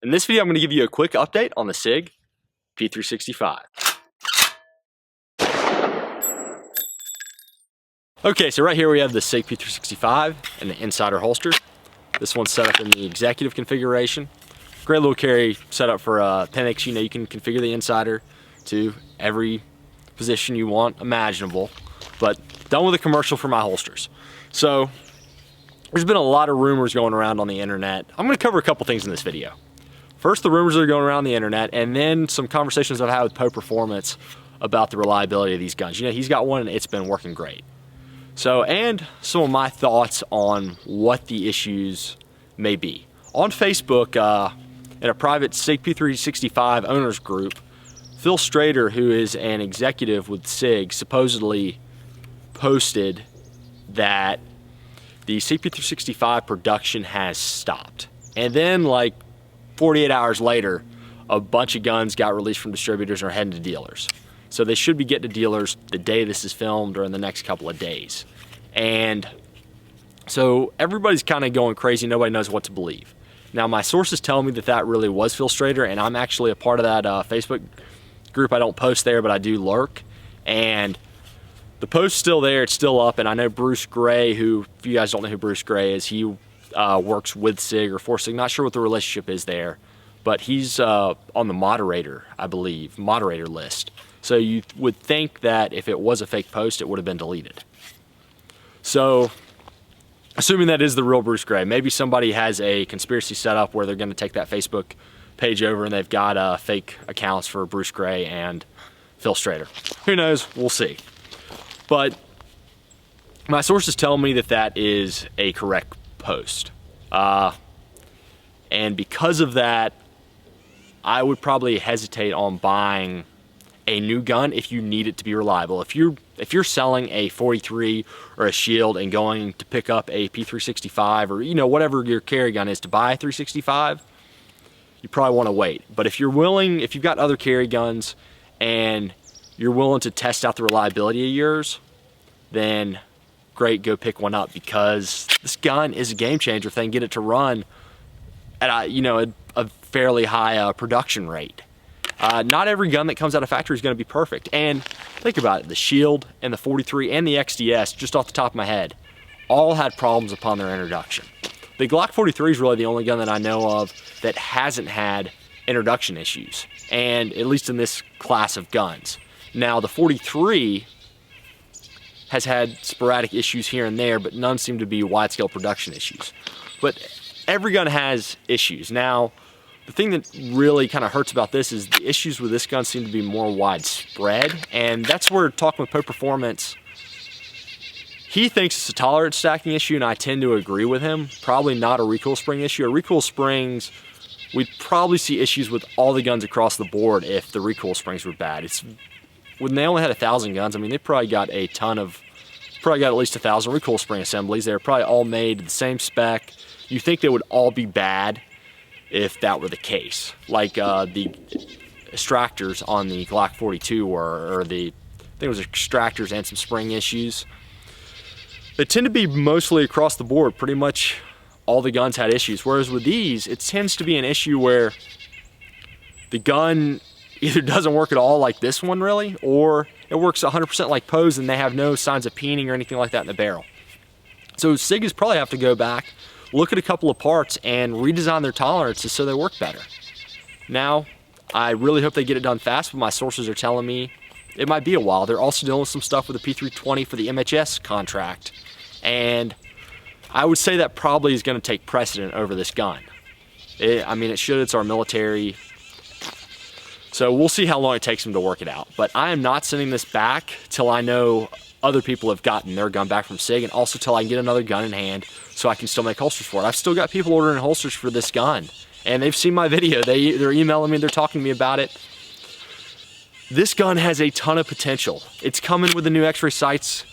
In this video, I'm going to give you a quick update on the Sig P365. Okay, so right here we have the Sig P365 and the Insider holster. This one's set up in the executive configuration. Great little carry setup for Penix. You can configure the Insider to every position you want imaginable. But done with a commercial for my holsters. So there's been a lot of rumors going around on the internet. I'm going to cover a couple things in this video. First, the rumors that are going around the internet, and then some conversations I've had with Poe Performance about the reliability of these guns. He's got one and it's been working great. So, and some of my thoughts on what the issues may be. On Facebook, in a private Sig P365 owners group, Phil Strader, who is an executive with Sig, supposedly posted that the Sig P365 production has stopped. And then, like 48 hours later, a bunch of guns got released from distributors and are heading to dealers. So they should be getting to dealers the day this is filmed or in the next couple of days. And so everybody's kind of going crazy. Nobody knows what to believe. Now, my sources tell me that that really was Phil Strader, and I'm actually a part of that Facebook group. I don't post there, but I do lurk. And the post's still there. It's still up. And I know Bruce Gray, who, if you guys don't know who Bruce Gray is, he works with Sig or for Sig. Not sure what the relationship is there, but he's on the moderator, I believe, moderator list. So you would think that if it was a fake post, it would have been deleted. So assuming that is the real Bruce Gray, maybe somebody has a conspiracy set up where they're going to take that Facebook page over and they've got fake accounts for Bruce Gray and Phil Strader. Who knows? We'll see. But my sources tell me that that is a correct post. And because of that, I would probably hesitate on buying a new gun if you need it to be reliable. If you're selling a 43 or a Shield and going to pick up a P365 or whatever your carry gun is to buy a 365, you probably want to wait. But if you've got other carry guns and you're willing to test out the reliability of yours, then great, go pick one up, because this gun is a game changer if they can get it to run at a fairly high production rate. Not every gun that comes out of factory is going to be perfect. And think about it, the Shield and the 43 and the XDS, just off the top of my head, all had problems upon their introduction. The Glock 43 is really the only gun that I know of that hasn't had introduction issues, and at least in this class of guns. Now, the 43 has had sporadic issues here and there, but none seem to be wide-scale production issues. But every gun has issues. Now, the thing that really kind of hurts about this is the issues with this gun seem to be more widespread, and that's where, talking with Poe Performance, he thinks it's a tolerance stacking issue, and I tend to agree with him. Probably not a recoil spring issue. A recoil springs, we'd probably see issues with all the guns across the board if the recoil springs were bad. When they only had 1,000 guns, I mean, they probably got at least 1,000 recoil spring assemblies. They're probably all made the same spec. You think they would all be bad if that were the case. Like the extractors on the Glock 42 I think it was extractors and some spring issues. They tend to be mostly across the board. Pretty much all the guns had issues. Whereas with these, it tends to be an issue where the gun either doesn't work at all, like this one really, or it works 100% like Poe's and they have no signs of peening or anything like that in the barrel. So Sig is probably have to go back, look at a couple of parts and redesign their tolerances so they work better. Now, I really hope they get it done fast, but my sources are telling me it might be a while. They're also dealing with some stuff with the P320 for the MHS contract, and I would say that probably is going to take precedent over this gun. It should. It's our military. So we'll see how long it takes them to work it out. But I am not sending this back till I know other people have gotten their gun back from Sig, and also till I can get another gun in hand so I can still make holsters for it. I've still got people ordering holsters for this gun, and they've seen my video. They're emailing me, they're talking to me about it. This gun has a ton of potential. It's coming with the new X-ray sights.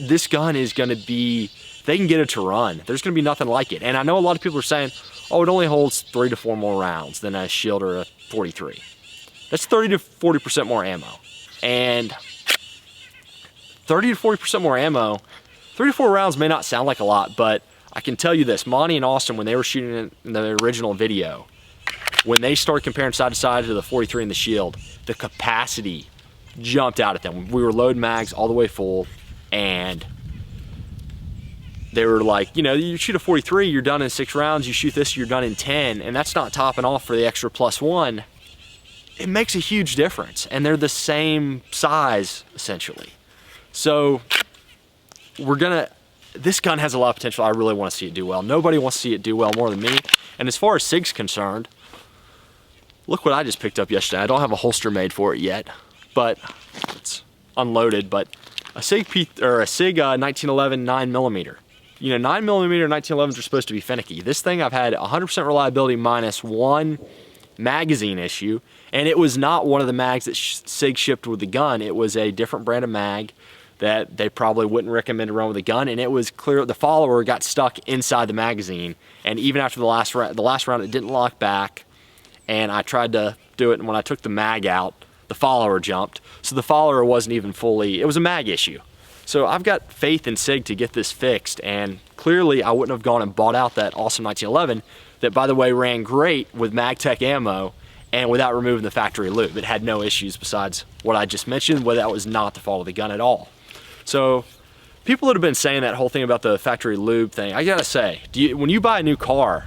This gun is going to be, if they can get it to run, there's going to be nothing like it. And I know a lot of people are saying, oh, it only holds 3 to 4 more rounds than a Shield or a 43. That's 30 to 40% more ammo. And 30 to 40% more ammo, 3 to 4 rounds may not sound like a lot, but I can tell you this, Monty and Austin, when they were shooting it in the original video, when they started comparing side to side to the 43 and the Shield, the capacity jumped out at them. We were loading mags all the way full, and they were like, you know, you shoot a 43, you're done in 6 rounds, you shoot this, you're done in 10, and that's not topping off for the extra +1. It makes a huge difference, and they're the same size, essentially. So, this gun has a lot of potential. I really want to see it do well. Nobody wants to see it do well more than me. And as far as SIG's concerned, look what I just picked up yesterday. I don't have a holster made for it yet, but it's unloaded. But a SIG 1911 9mm. You know, 9mm 1911s are supposed to be finicky. This thing, I've had 100% reliability minus 1 magazine issue, and it was not one of the mags that SIG shipped with the gun. It was a different brand of mag that they probably wouldn't recommend to run with a gun, and it was clear the follower got stuck inside the magazine, and even after the last round it didn't lock back, and I tried to do it, and when I took the mag out, the follower jumped, so the follower wasn't even fully, it was a mag issue. So I've got faith in SIG to get this fixed, and clearly I wouldn't have gone and bought out that awesome 1911 that, by the way, ran great with MagTech ammo and without removing the factory lube. It had no issues besides what I just mentioned, where that was not the fault of the gun at all. So people that have been saying that whole thing about the factory lube thing, I gotta say, when you buy a new car,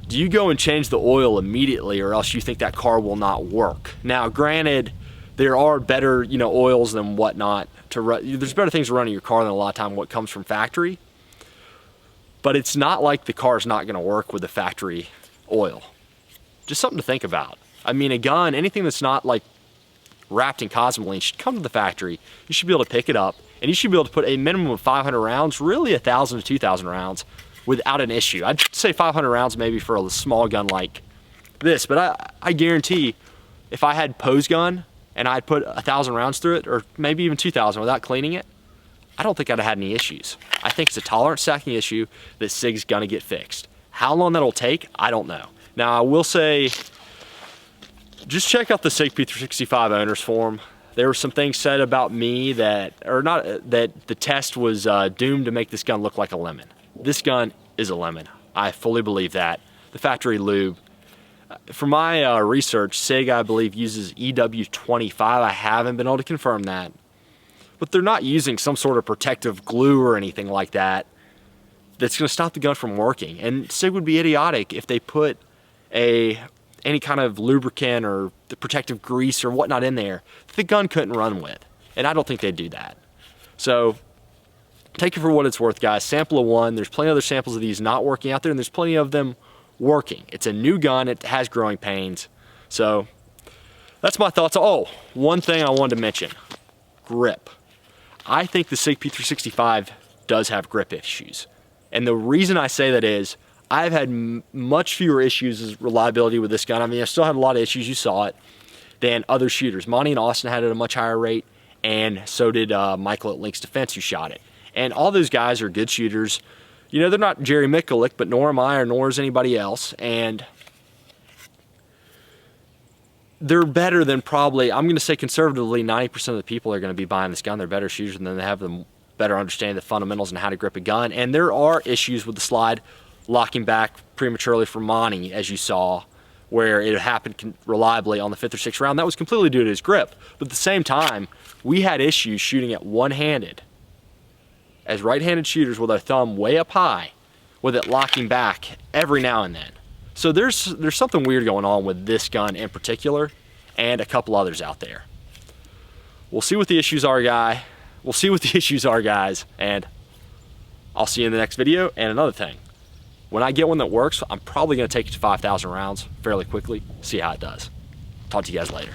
do you go and change the oil immediately, or else you think that car will not work? Now, granted, there are better, you know, oils than whatnot to run. There's better things to run in your car than a lot of time what comes from factory. But it's not like the car's not gonna work with the factory oil. Just something to think about. I mean, a gun, anything that's not like wrapped in cosmoline should come to the factory. You should be able to pick it up, and you should be able to put a minimum of 500 rounds, really 1,000 to 2,000 rounds without an issue. I'd say 500 rounds maybe for a small gun like this, but I guarantee if I had Poe's gun and I'd put 1,000 rounds through it, or maybe even 2,000 without cleaning it, I don't think I'd have had any issues. I think it's a tolerance stacking issue that SIG's gonna get fixed. How long that'll take, I don't know. Now, I will say, just check out the Sig P365 owner's forum. There were some things said about me that the test was doomed to make this gun look like a lemon. This gun is a lemon. I fully believe that. The factory lube, from my research, SIG, I believe, uses EW25. I haven't been able to confirm that. But they're not using some sort of protective glue or anything like that that's gonna stop the gun from working. And SIG would be idiotic if they put any kind of lubricant or the protective grease or whatnot in there that the gun couldn't run with. And I don't think they'd do that. So take it for what it's worth, guys. Sample of one. There's plenty of other samples of these not working out there, and there's plenty of them working. It's a new gun. It has growing pains. So that's my thoughts. Oh, one thing I wanted to mention. Grip. I think the Sig P365 does have grip issues. And the reason I say that is I've had much fewer issues with reliability with this gun. I mean, I still had a lot of issues, you saw it, than other shooters. Monty and Austin had it at a much higher rate, and so did Michael at Link's Defense, who shot it. And all those guys are good shooters. You know, they're not Jerry Mikulik, but nor am I, or nor is anybody else. And they're better than probably, I'm going to say conservatively, 90% of the people are going to be buying this gun. They're better shooters, and then they have the better understanding of the fundamentals and how to grip a gun. And there are issues with the slide locking back prematurely for Monty, as you saw, where it happened reliably on the 5th or 6th round. That was completely due to his grip. But at the same time, we had issues shooting it one-handed, as right-handed shooters with our thumb way up high, with it locking back every now and then. So there's something weird going on with this gun in particular, and a couple others out there. We'll see what the issues are, guys, and I'll see you in the next video. And another thing, when I get one that works, I'm probably going to take it to 5,000 rounds fairly quickly, see how it does. Talk to you guys later.